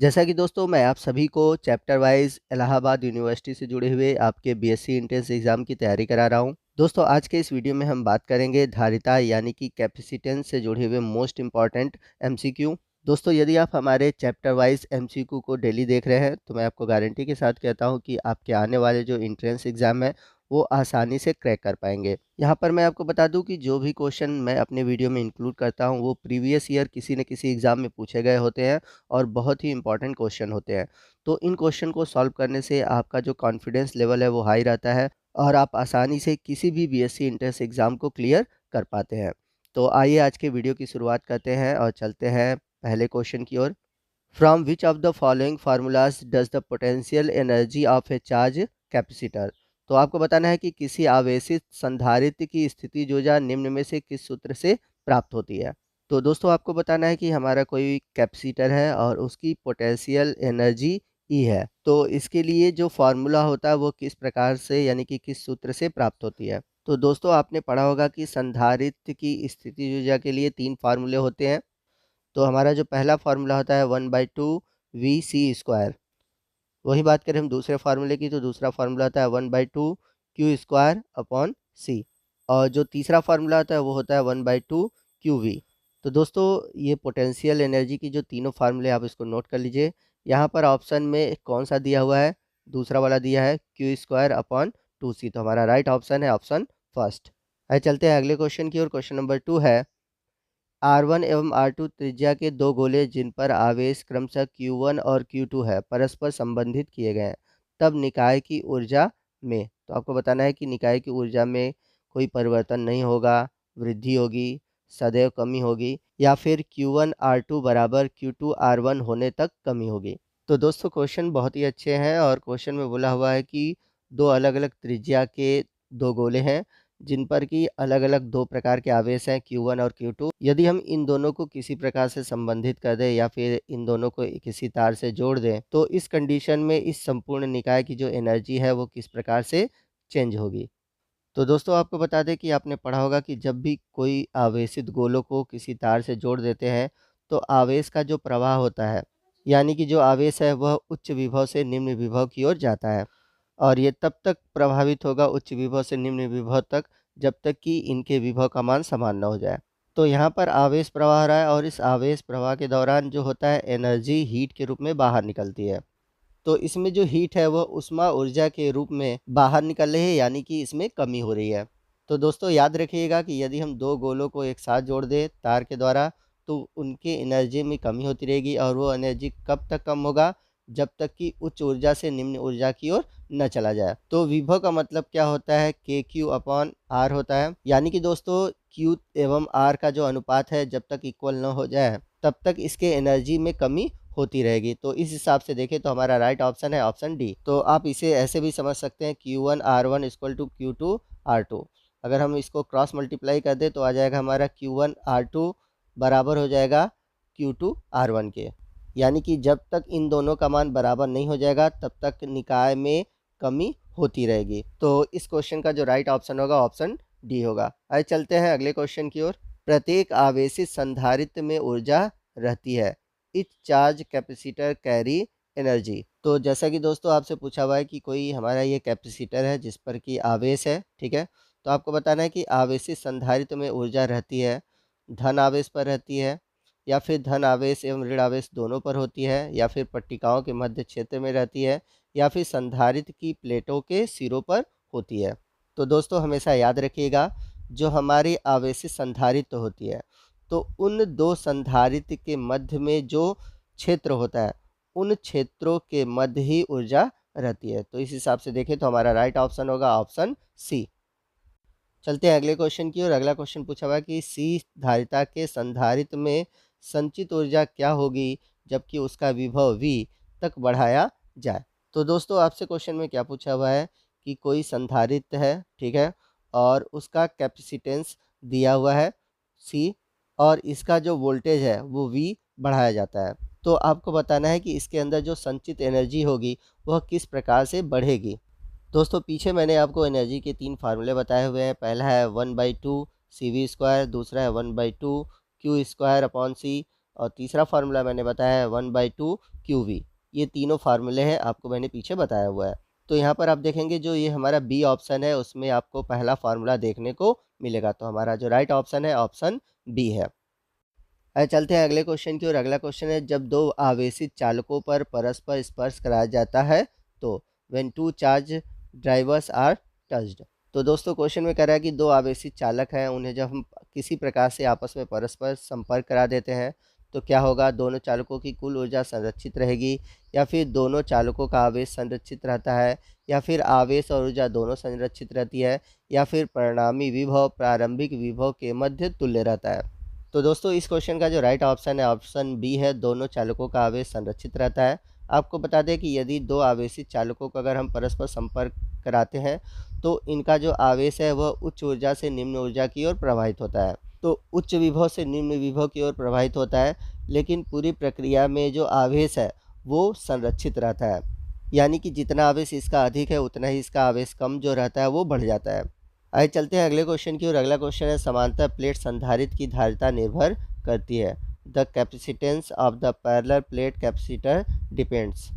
जैसा कि दोस्तों मैं आप सभी को चैप्टर वाइज इलाहाबाद यूनिवर्सिटी से जुड़े हुए आपके बीएससी एंट्रेंस एग्ज़ाम की तैयारी करा रहा हूं। दोस्तों आज के इस वीडियो में हम बात करेंगे धारिता यानी कि कैपेसिटेंस से जुड़े हुए मोस्ट इम्पॉर्टेंट एमसीक्यू। दोस्तों यदि आप हमारे चैप्टर वाइज एमसीक्यू को डेली देख रहे हैं तो मैं आपको गारंटी के साथ कहता हूं कि आपके आने वाले जो एंट्रेंस एग्ज़ाम है वो आसानी से क्रैक कर पाएंगे। यहाँ पर मैं आपको बता दूं कि जो भी क्वेश्चन मैं अपने वीडियो में इंक्लूड करता हूं वो प्रीवियस ईयर किसी न किसी एग्ज़ाम में पूछे गए होते हैं और बहुत ही इंपॉर्टेंट क्वेश्चन होते हैं। तो इन क्वेश्चन को सॉल्व करने से आपका जो कॉन्फिडेंस लेवल है वो हाई रहता है और आप आसानी से किसी भी बीएससी एंट्रेंस एग्ज़ाम को क्लियर कर पाते हैं। तो आइए आज के वीडियो की शुरुआत करते हैं और चलते हैं पहले क्वेश्चन की ओर। From which of the following formulas does the potential energy of a charged capacitor. तो आपको बताना है कि किसी आवेशित संधारित्र की स्थिति जोजा निम्न में से किस सूत्र से प्राप्त होती है। तो दोस्तों आपको बताना है कि हमारा कोई कैपेसिटर है और उसकी पोटेंशियल एनर्जी ई है। तो इसके लिए जो फार्मूला होता है वो किस प्रकार से यानी कि किस सूत्र से प्राप्त होती है। तो दोस्तों आपने पढ़ा होगा कि संधारित्र की स्थिति ऊर्जा के लिए तीन फार्मूले होते हैं। तो हमारा जो पहला फार्मूला होता है 1/2 VC²। वही बात करें हम दूसरे फार्मूले की तो दूसरा फार्मूला होता है 1/2 Q²/C। और जो तीसरा फार्मूला होता है वो होता है 1/2 QV। तो दोस्तों ये पोटेंशियल एनर्जी की जो तीनों फार्मूले आप इसको नोट कर लीजिए। यहाँ पर ऑप्शन में कौन सा दिया हुआ है, दूसरा वाला दिया है Q²/2C। तो हमारा राइट ऑप्शन है ऑप्शन फर्स्ट। आइए चलते हैं अगले क्वेश्चन की ओर। क्वेश्चन नंबर 2 है R1 एवं R2 त्रिज्या के दो गोले जिन पर आवेश क्रमशः Q1 और Q2 है परस्पर संबंधित किए गए हैं, तब निकाय की ऊर्जा में। तो आपको बताना है कि निकाय की ऊर्जा में कोई परिवर्तन नहीं होगा, वृद्धि होगी, सदैव कमी होगी या फिर Q1 R2 बराबर Q2 R1 होने तक कमी होगी। तो दोस्तों क्वेश्चन बहुत ही अच्छे हैं और क्वेश्चन में बोला हुआ है कि दो अलग अलग त्रिज्या के दो गोले हैं जिन पर कि अलग-अलग दो प्रकार के आवेश हैं Q1 और Q2। यदि हम इन दोनों को किसी प्रकार से संबंधित कर दें या फिर इन दोनों को किसी तार से जोड़ दें तो इस कंडीशन में इस संपूर्ण निकाय की जो एनर्जी है वो किस प्रकार से चेंज होगी। तो दोस्तों आपको बता दें कि आपने पढ़ा होगा कि जब भी कोई आवेशित गोलों को किसी तार से जोड़ देते हैं तो आवेश का जो प्रवाह होता है यानी कि जो आवेश है वह उच्च विभव से निम्न विभव की ओर जाता है और ये तब तक प्रभावित होगा उच्च विभव से निम्न विभव तक जब तक कि इनके विभव का मान समान न हो जाए। तो यहाँ पर आवेश प्रवाह रहा है और इस आवेश प्रवाह के दौरान जो होता है एनर्जी हीट के रूप में बाहर निकलती है। तो इसमें जो हीट है वह उष्मा ऊर्जा के रूप में बाहर निकल रही है यानी कि इसमें कमी हो रही है। तो दोस्तों याद रखिएगा कि यदि हम दो गोलों को एक साथ जोड़ दें तार के द्वारा तो उनके एनर्जी में कमी होती रहेगी और वो एनर्जी कब तक कम होगा, जब तक कि उच्च ऊर्जा से निम्न ऊर्जा की ओर न चला जाए। तो विभव का मतलब क्या होता है, KQ/R होता है। यानी कि दोस्तों Q एवं R का जो अनुपात है जब तक इक्वल न हो जाए तब तक इसके एनर्जी में कमी होती रहेगी। तो इस हिसाब से देखें तो हमारा राइट ऑप्शन है ऑप्शन डी। तो आप इसे ऐसे भी समझ सकते हैं Q1R1 = Q2R2। अगर हम इसको क्रॉस मल्टीप्लाई कर दें तो आ जाएगा हमारा Q1R2 बराबर हो जाएगा Q2R1 के। यानी कि जब तक इन दोनों का मान बराबर नहीं हो जाएगा तब तक निकाय में कमी होती रहेगी। तो इस क्वेश्चन का जो राइट ऑप्शन होगा ऑप्शन डी होगा। आइए चलते हैं अगले क्वेश्चन की ओर। प्रत्येक आवेशित संधारित्र में ऊर्जा रहती है, etch charge capacitor carry energy. तो जैसा कि दोस्तों आपसे पूछा हुआ है कि कोई हमारा ये कैपेसिटर है जिस पर कि आवेश है, ठीक है। तो आपको बताना है कि आवेशित संधारित्र में ऊर्जा रहती है, धन आवेश पर रहती है या फिर धन आवेश एवं ऋण आवेश दोनों पर होती है या फिर पट्टिकाओं के मध्य क्षेत्र में रहती है या फिर संधारित्र की प्लेटों के सिरों पर होती है। तो दोस्तों हमेशा याद रखिएगा जो हमारी आवेशित संधारित्र होती है तो उन दो संधारित्र के मध्य में जो क्षेत्र होता है उन क्षेत्रों के मध्य ही ऊर्जा रहती है। तो इस हिसाब से देखें तो हमारा राइट ऑप्शन होगा ऑप्शन सी। चलते हैं अगले क्वेश्चन की ओर। अगला क्वेश्चन पूछा हुआ है कि सी धारिता के संधारित्र में संचित ऊर्जा क्या होगी जबकि उसका विभव V तक बढ़ाया जाए। तो दोस्तों आपसे क्वेश्चन में क्या पूछा हुआ है कि कोई संधारित्र है, ठीक है, और उसका कैपेसिटेंस दिया हुआ है C और इसका जो वोल्टेज है वो V बढ़ाया जाता है। तो आपको बताना है कि इसके अंदर जो संचित एनर्जी होगी वह किस प्रकार से बढ़ेगी। दोस्तों पीछे मैंने आपको एनर्जी के तीन फार्मूले बताए हुए हैं। पहला है 1/2 CV², दूसरा है 1/2 Q² अपॉन C और तीसरा फार्मूला मैंने बताया है 1/2 QV। ये तीनों फार्मूले हैं, आपको मैंने पीछे बताया हुआ है। तो यहाँ पर आप देखेंगे जो ये हमारा बी ऑप्शन है उसमें आपको पहला फार्मूला देखने को मिलेगा। तो हमारा जो राइट ऑप्शन है ऑप्शन बी है। चलते हैं अगले क्वेश्चन की ओर। अगला क्वेश्चन है, जब दो आवेशित चालकों पर परस्पर स्पर्श कराया जाता है तो when two charge drivers are touched. तो दोस्तों क्वेश्चन में कह रहा है कि दो आवेशित चालक हैं, उन्हें जब हम किसी प्रकार से आपस में परस्पर संपर्क करा देते हैं तो क्या होगा, दोनों चालकों की कुल ऊर्जा संरक्षित रहेगी, या फिर दोनों चालकों का आवेश संरक्षित रहता है, या फिर आवेश और ऊर्जा दोनों संरक्षित रहती है, या फिर परिणामी विभव प्रारंभिक विभव के मध्य तुल्य रहता है। तो दोस्तों इस क्वेश्चन का जो राइट ऑप्शन है ऑप्शन बी है, दोनों चालकों का आवेश संरक्षित रहता है। आपको बता दें कि यदि दो आवेशित चालकों को अगर हम परस्पर संपर्क कराते हैं तो इनका जो आवेश है वह उच्च ऊर्जा से निम्न ऊर्जा की ओर प्रवाहित होता है। तो उच्च विभव से निम्न विभव की ओर प्रवाहित होता है, लेकिन पूरी प्रक्रिया में जो आवेश है वो संरक्षित रहता है। यानी कि जितना आवेश इसका अधिक है उतना ही इसका आवेश कम जो रहता है वो बढ़ जाता है। आइए चलते हैं अगले क्वेश्चन की ओर। अगला क्वेश्चन है, समांतर प्लेट संधारित्र की धारिता निर्भर करती है। The capacitance of the parallel plate capacitor depends.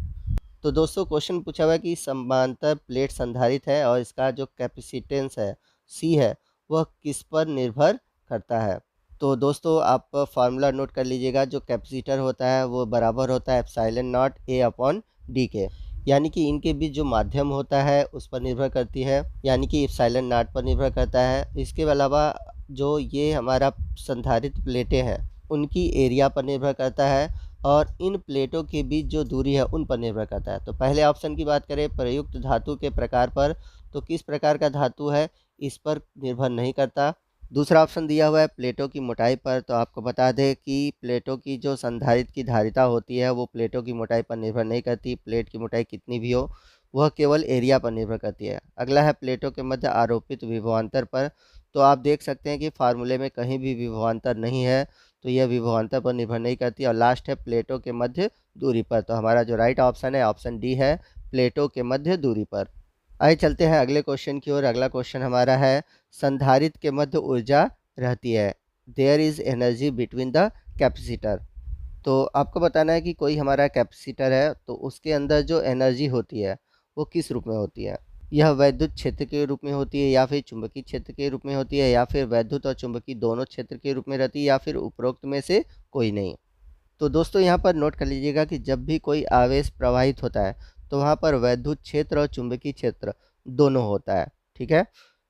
तो दोस्तों क्वेश्चन पूछा हुआ है कि समांतर प्लेट संधारित्र है और इसका जो कैपेसिटेंस है सी है वह किस पर निर्भर करता है। तो दोस्तों आप फार्मूला नोट कर लीजिएगा, जो कैपेसिटर होता है वो बराबर होता है epsilon not a upon D के। यानी कि इनके बीच जो माध्यम होता है उस पर निर्भर करती है, यानी कि एप्सिलॉन नॉट पर निर्भर करता है। इसके अलावा जो ये हमारा संधारित्र प्लेटें हैं उनकी एरिया पर निर्भर करता है, और इन प्लेटों के बीच जो दूरी है उन पर निर्भर करता है। तो पहले ऑप्शन की बात करें प्रयुक्त धातु के प्रकार पर, तो किस प्रकार का धातु है इस पर निर्भर नहीं करता। दूसरा ऑप्शन दिया हुआ है प्लेटों की मोटाई पर, तो आपको बता दें कि प्लेटों की जो संधारित्र की धारिता होती है वो प्लेटों की मोटाई पर निर्भर नहीं करती। प्लेट की मोटाई कितनी भी हो वह केवल एरिया पर निर्भर करती है। अगला है प्लेटों के मध्य आरोपित विभवांतर पर, तो आप देख सकते हैं कि फार्मूले में कहीं भी विभवांतर नहीं है, तो यह विभवांतर पर निर्भर नहीं करती। और लास्ट है प्लेटों के मध्य दूरी पर, तो हमारा जो राइट ऑप्शन है ऑप्शन डी है, प्लेटों के मध्य दूरी पर। आइए चलते हैं अगले क्वेश्चन की ओर। अगला क्वेश्चन हमारा है, संधारित्र के मध्य ऊर्जा रहती है, there is energy between the capacitor. तो आपको बताना है कि कोई हमारा कैपेसिटर है तो उसके अंदर जो एनर्जी होती है वो किस रूप में होती है। यह वैद्युत क्षेत्र के रूप में होती है, या फिर चुंबकीय क्षेत्र के रूप में होती है, या फिर वैद्युत और चुंबकीय दोनों क्षेत्र के रूप में रहती है, या फिर उपरोक्त में से कोई नहीं। तो दोस्तों यहाँ पर नोट कर लीजिएगा कि जब भी कोई आवेश प्रवाहित होता है तो वहाँ पर वैद्युत क्षेत्र और चुंबकीय क्षेत्र दोनों होता है। ठीक है,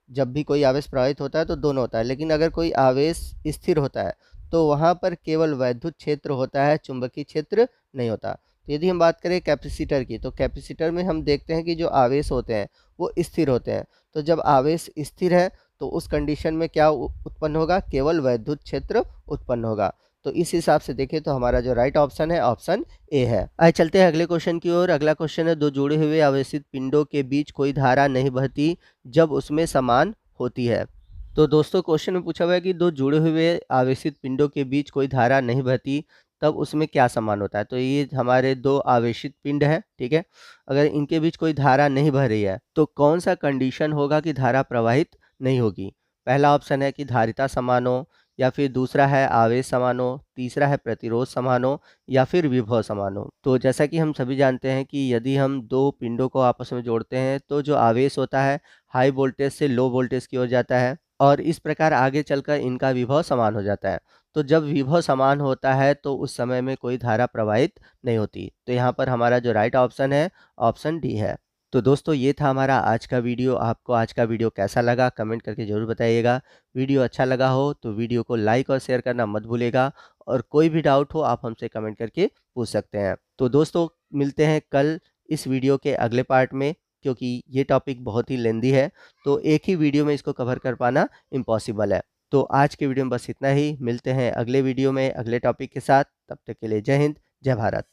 जब भी कोई आवेश प्रवाहित होता है तो दोनों होता है, लेकिन अगर कोई आवेश स्थिर होता है तो वहाँ पर केवल वैद्युत क्षेत्र होता है, चुंबकीय क्षेत्र नहीं होता। तो यदि हम बात करें कैपेसिटर की, तो कैपेसिटर में हम देखते हैं कि जो आवेश होते हैं वो स्थिर होते हैं। तो जब आवेश स्थिर है तो उस कंडीशन में क्या उत्पन्न होगा, केवल वैद्युत क्षेत्र उत्पन्न होगा। तो इस हिसाब से देखें तो हमारा जो राइट ऑप्शन है ऑप्शन ए है। आइए चलते हैं अगले क्वेश्चन की ओर। अगला क्वेश्चन है, दो जुड़े हुए आवेशित पिंडों के बीच कोई धारा नहीं बहती जब उसमें समान होती है। तो दोस्तों क्वेश्चन में पूछा हुआ है कि दो जुड़े हुए आवेशित पिंडों के बीच कोई धारा नहीं बहती तब उसमें क्या समान होता है। तो ये हमारे दो आवेशित पिंड है, ठीक है। अगर इनके बीच कोई धारा नहीं बह रही है तो कौन सा कंडीशन होगा कि धारा प्रवाहित नहीं होगी। पहला ऑप्शन है कि धारिता समान हो, या फिर दूसरा है आवेश समान हो, तीसरा है प्रतिरोध समान हो, या फिर विभव समान हो। तो जैसा कि हम सभी जानते हैं कि यदि हम दो पिंडों को आपस में जोड़ते हैं तो जो आवेश होता है हाई वोल्टेज से लो वोल्टेज की ओर जाता है, और इस प्रकार आगे चलकर इनका विभव समान हो जाता है। तो जब विभव समान होता है तो उस समय में कोई धारा प्रवाहित नहीं होती। तो यहाँ पर हमारा जो राइट ऑप्शन है ऑप्शन डी है। तो दोस्तों ये था हमारा आज का वीडियो। आपको आज का वीडियो कैसा लगा कमेंट करके ज़रूर बताइएगा। वीडियो अच्छा लगा हो तो वीडियो को लाइक और शेयर करना मत भूलिएगा, और कोई भी डाउट हो आप हमसे कमेंट करके पूछ सकते हैं। तो दोस्तों मिलते हैं कल इस वीडियो के अगले पार्ट में, क्योंकि ये टॉपिक बहुत ही लेंदी है तो एक ही वीडियो में इसको कवर कर पाना इम्पॉसिबल है। तो आज के वीडियो में बस इतना ही। मिलते हैं अगले वीडियो में अगले टॉपिक के साथ। तब तक के लिए जय हिंद, जय भारत।